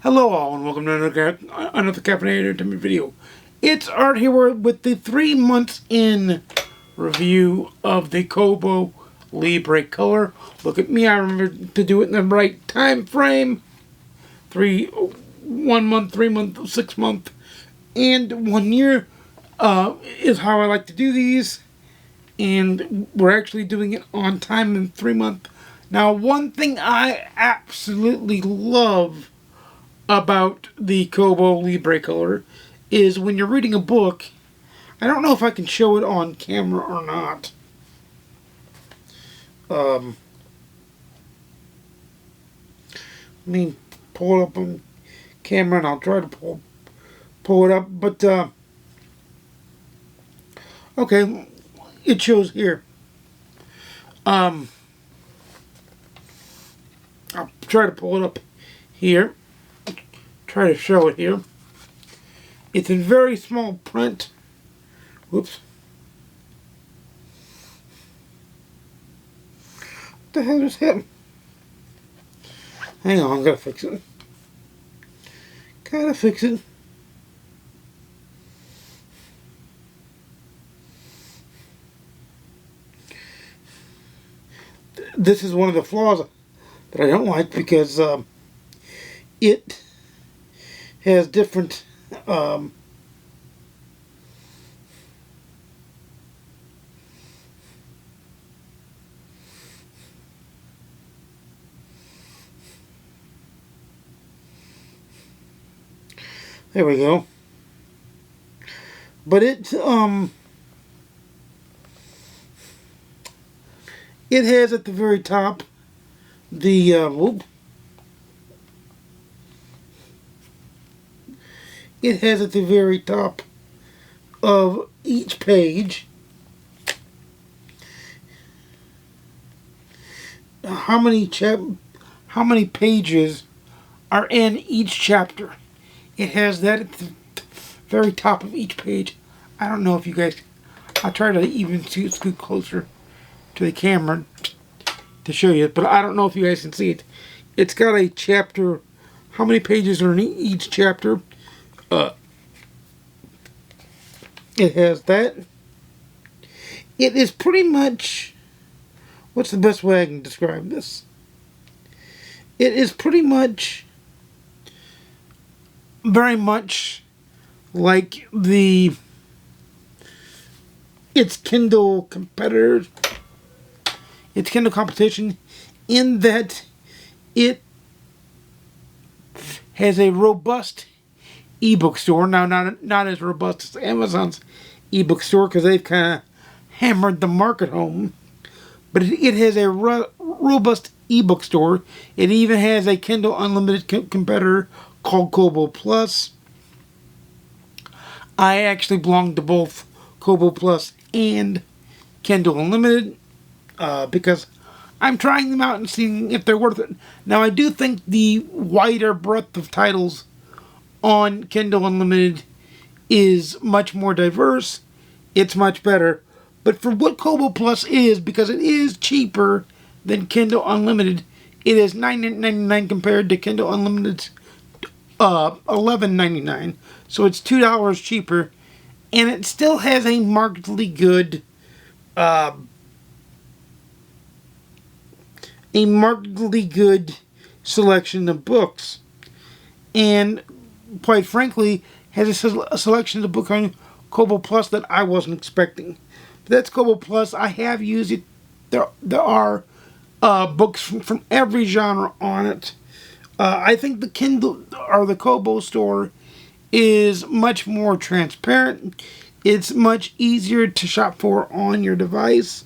Hello all and welcome to another caffeinated entertainment video. It's Art here with the 3 months in review of the Kobo Libre Color. Look at me, I remember to do it in the right time frame. 1 month, 3 month, 6 month, and 1 year is how I like to do these. And we're actually doing it on time in 3 month. Now, one thing I absolutely love about the Kobo Libre Color is when you're reading a book. I don't know if I can show it on camera or not. Let me pull it up on camera and I'll try to pull it up. But, okay, it shows here. I'll try to pull it up here. Try to show it here. It's in very small print. Whoops. What the hell just happened? Hang on, I gotta fix it. Gotta fix it. This is one of the flaws that I don't like because it has different there we go. But it has at the very top the it has at the very top of each page how many pages are in each chapter. It has that at the very top of each page. I don't know if you guys, I'll try to even scoot closer to the camera to show you, but I don't know if you guys can see it. It's got a chapter, how many pages are in each chapter. It has that. It is pretty much, what's the best way I can describe this? It is pretty much, very much like its Kindle competitors, its Kindle competition, in that it has a robust ebook store. Now, not as robust as Amazon's ebook store because they've kind of hammered the market home. But it has a robust ebook store. It even has a Kindle Unlimited competitor called Kobo Plus. I actually belong to both Kobo Plus and Kindle Unlimited because I'm trying them out and seeing if they're worth it. Now, I do think the wider breadth of titles on Kindle Unlimited is much more diverse. It's much better. But for what Kobo Plus is, because it is cheaper than Kindle Unlimited, it is $9.99 compared to Kindle Unlimited's $11.99. So it's $2 cheaper, and it still has a markedly good selection of books, and quite frankly has a selection of books on Kobo Plus that I wasn't expecting. But that's Kobo Plus. I have used it. There are books from every genre on it. I think the Kindle or the Kobo store is much more transparent. It's much easier to shop for on your device,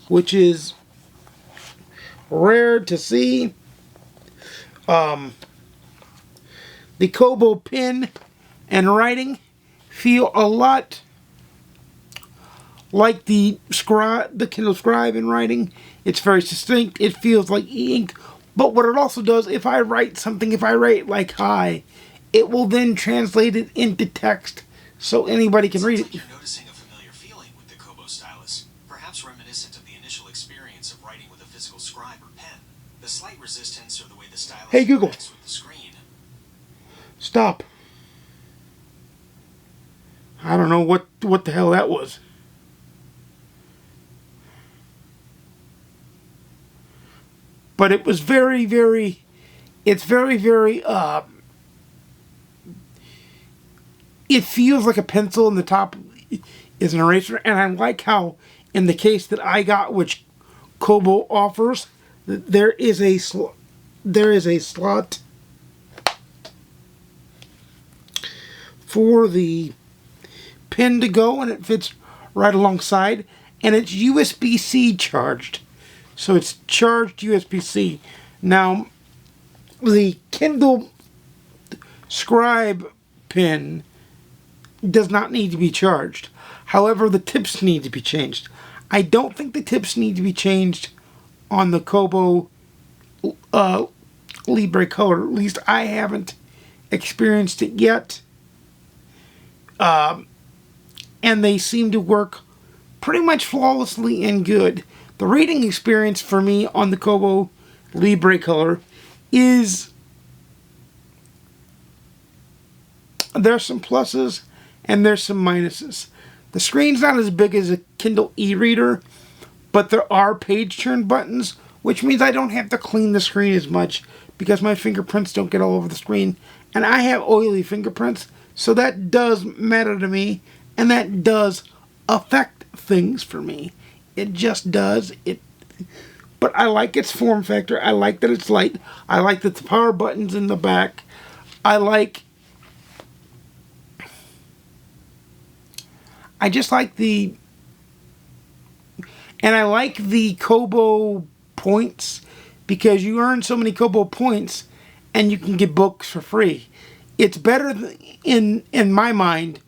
which is rare to see. The Kobo pen and writing feel a lot like the Kindle Scribe in writing. It's very distinct. It feels like e-ink. But what it also does, if I write like hi, it will then translate it into text so anybody can read it. You're noticing a familiar feeling with the Kobo stylus, perhaps reminiscent of the initial experience of writing with a physical scribe or pen. The slight resistance or the way the stylus Hey Google. interacts with the screen Stop. I don't know what the hell that was. But it was very, very, it's very, very, it feels like a pencil and the top is an eraser. And I like how, in the case that I got, which Kobo offers, there is a slot for the pen to go, and it fits right alongside, and it's USB-C charged. So it's charged USB-C. Now, the Kindle Scribe pen does not need to be charged. However, the tips need to be changed. I don't think the tips need to be changed on the Kobo Libre Color. At least I haven't experienced it yet. And they seem to work pretty much flawlessly and good. The reading experience for me on the Kobo Libre Color is, there's some pluses and there's some minuses. The screen's not as big as a Kindle e-reader, but there are page turn buttons, which means I don't have to clean the screen as much because my fingerprints don't get all over the screen. And I have oily fingerprints, so that does matter to me, and that does affect things for me. It just does. But I like its form factor. I like that it's light. I like that the power button's in the back. I just like the... And I like the Kobo points because you earn so many Kobo points and you can get books for free. It's better in my mind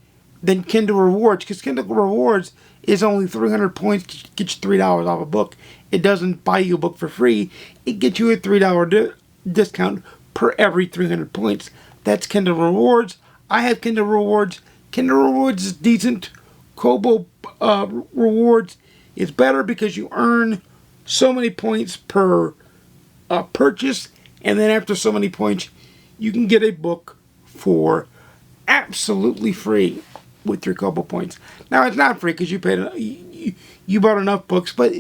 than Kindle Rewards, because Kindle Rewards is only 300 points, gets you $3 off a book. It doesn't buy you a book for free. It gets you a $3 discount per every 300 points. That's Kindle Rewards. I have Kindle Rewards. Kindle Rewards is decent. Kobo Rewards is better because you earn so many points per purchase, and then after so many points, you can get a book for absolutely free with your Kobo points. Now, it's not free because you bought enough books, but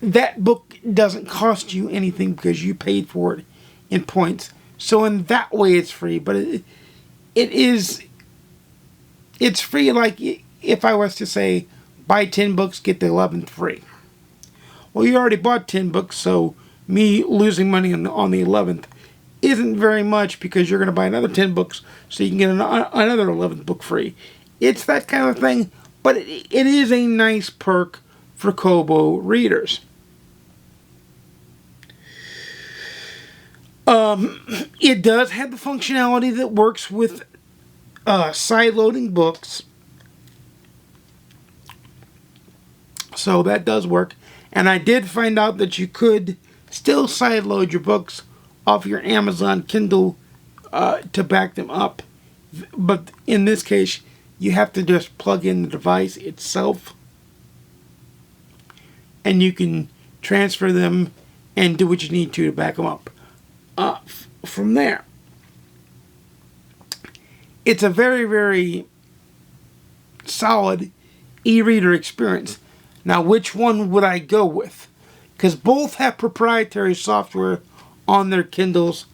that book doesn't cost you anything because you paid for it in points. So in that way, it's free. But it's free like if I was to say, buy 10 books, get the 11th free. Well, you already bought 10 books, so me losing money on the 11th isn't very much because you're going to buy another 10 books so you can get another 11th book free. It's that kind of thing, but it is a nice perk for Kobo readers. It does have the functionality that works with side-loading books. So that does work. And I did find out that you could still side-load your books off your Amazon Kindle to back them up. But in this case, you have to just plug in the device itself. And you can transfer them and do what you need to back them up. From there, it's a very, very solid e-reader experience. Now, which one would I go with? Because both have proprietary software on their Kindles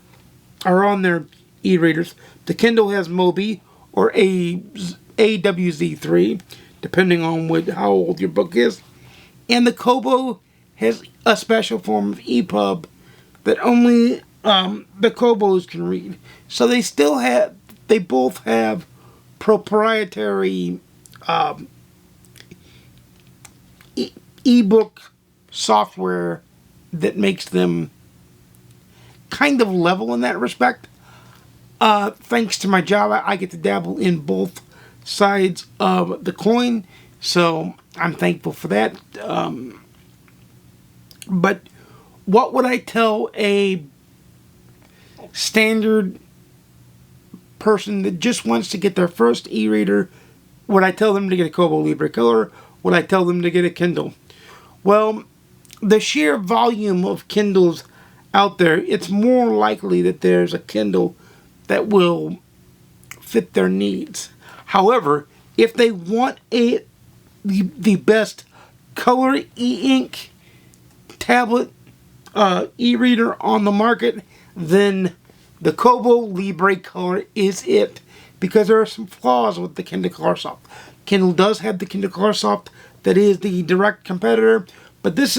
or on their e-readers. The Kindle has Mobi or AWZ3, depending on how old your book is. And the Kobo has a special form of EPUB that only the Kobos can read. So they both have proprietary ebook software that makes them kind of level in that respect. Thanks to my job, I get to dabble in both sides of the coin, so I'm thankful for that. But what would I tell a standard person that just wants to get their first e-reader? Would I tell them to get a Kobo Libre Color? Would I tell them to get a Kindle? Well, the sheer volume of Kindles out there, it's more likely that there's a Kindle that will fit their needs. However, if they want the best color e-ink tablet e-reader on the market, then the Kobo Libre Color is it, because there are some flaws with the Kindle Color Soft. Kindle does have the Kindle Color Soft that is the direct competitor, but this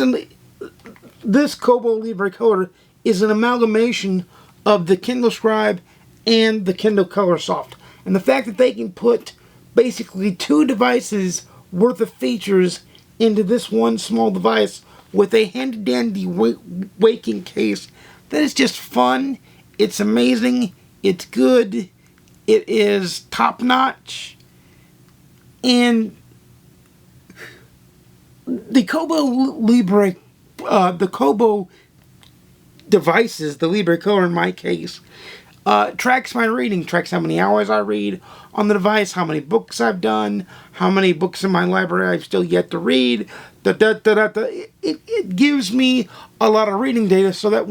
Kobo Libre Color is an amalgamation of the Kindle Scribe and the Kindle Color Soft. And the fact that they can put basically 2 devices worth of features into this one small device with a handy dandy waking case, that is just fun. It's amazing. It's good. It is top notch. And the Kobo Libre, the Kobo devices, the Libre Color in my case, tracks my reading, tracks how many hours I read on the device, how many books I've done, how many books in my library I've still yet to read. It gives me a lot of reading data, so that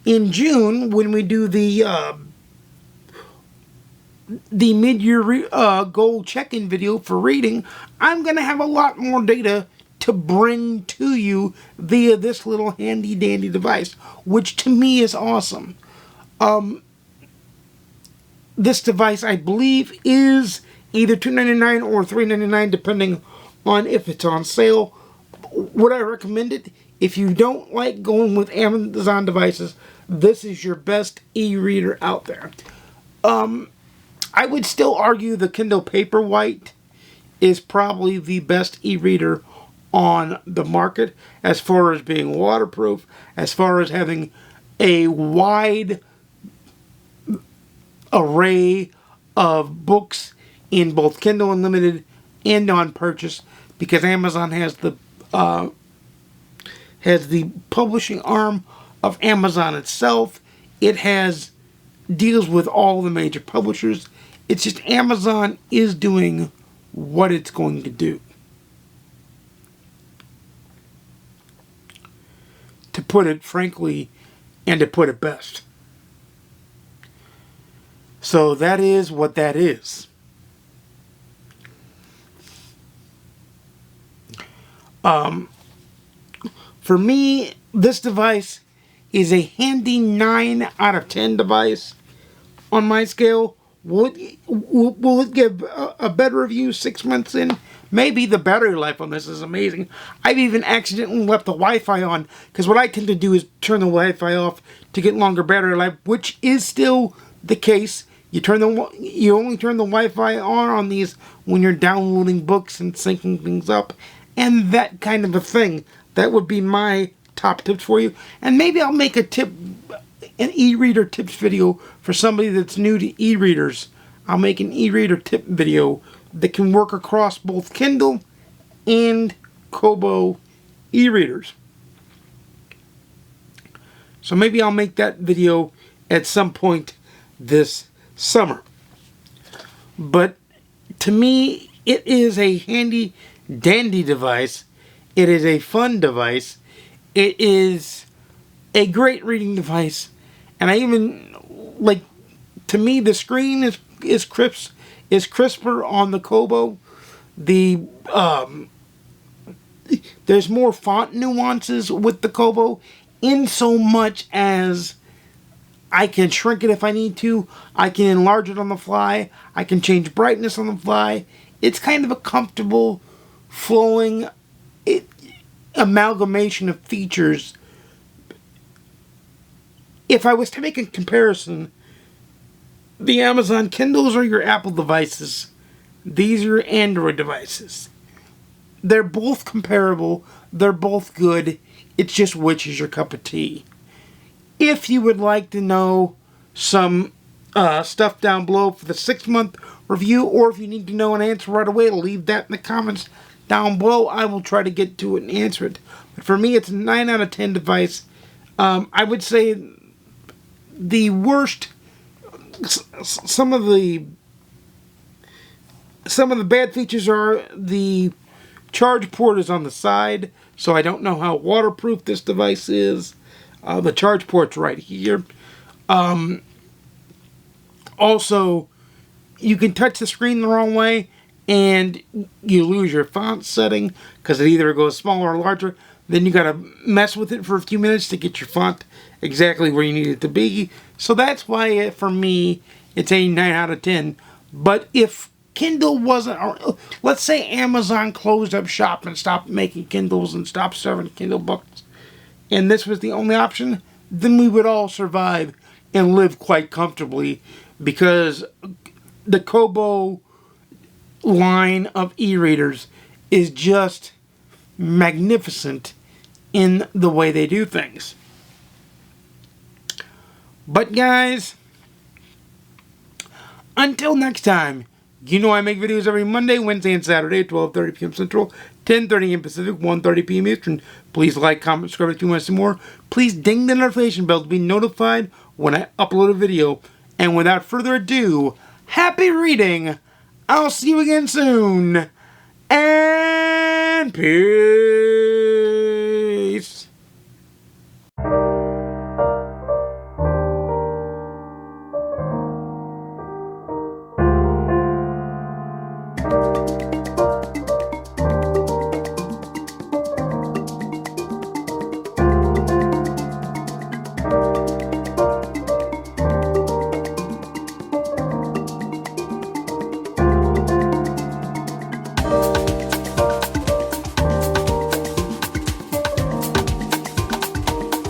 in June, when we do the mid-year goal check-in video for reading, I'm going to have a lot more data to bring to you via this little handy-dandy device, which to me is awesome. This device, I believe, is either $2.99 or $3.99, depending on if it's on sale. Would I recommend it? If you don't like going with Amazon devices, this is your best e-reader out there. I would still argue the Kindle Paperwhite is probably the best e-reader on the market, as far as being waterproof, as far as having a wide array of books in both Kindle Unlimited and on purchase, because Amazon has the publishing arm of Amazon itself. It has deals with all the major publishers. It's just Amazon is doing what it's going to do. To put it frankly, and to put it best. So that is what that is. For me, this device is a handy 9 out of 10 device on my scale. Will it give a better review 6 months in? Maybe. The battery life on this is amazing. I've even accidentally left the Wi-Fi on, because what I tend to do is turn the Wi-Fi off to get longer battery life, which is still the case. You only turn the Wi-Fi on these when you're downloading books and syncing things up, and that kind of a thing. That would be my top tips for you. And maybe I'll make an e-reader tips video for somebody that's new to e-readers. I'll make an e-reader tip video that can work across both Kindle and Kobo e-readers. So maybe I'll make that video at some point this summer. But to me, it is a handy dandy device. It is a fun device. It is a great reading device. And I even, to me, the screen is crisper on the Kobo. There's more font nuances with the Kobo, in so much as I can shrink it if I need to. I can enlarge it on the fly. I can change brightness on the fly. It's kind of a comfortable, flowing amalgamation of features. If I was to make a comparison, the Amazon Kindles are your Apple devices. These are your Android devices. They're both comparable. They're both good. It's just which is your cup of tea. If you would like to know some stuff down below for the 6-month review, or if you need to know an answer right away, leave that in the comments down below. I will try to get to it and answer it. But for me, it's a 9 out of 10 device. I would say the worst, some of the bad features are the charge port is on the side, so I don't know how waterproof this device is. The charge port's right here. also, you can touch the screen the wrong way and you lose your font setting because it either goes smaller or larger. Then you gotta mess with it for a few minutes to get your font exactly where you need it to be. So that's why, for me, it's a 9 out of 10. But if Kindle wasn't, or let's say Amazon closed up shop and stopped making Kindles and stopped serving Kindle books, and this was the only option, then we would all survive and live quite comfortably, because the Kobo line of e-readers is just magnificent in the way they do things. But guys, until next time, you know I make videos every Monday, Wednesday, and Saturday at 12:30 p.m. Central, 10:30 a.m. Pacific, 1:30 p.m. Eastern. Please like, comment, subscribe if you want to see more. Please ding the notification bell to be notified when I upload a video. And without further ado, happy reading! I'll see you again soon! And peace!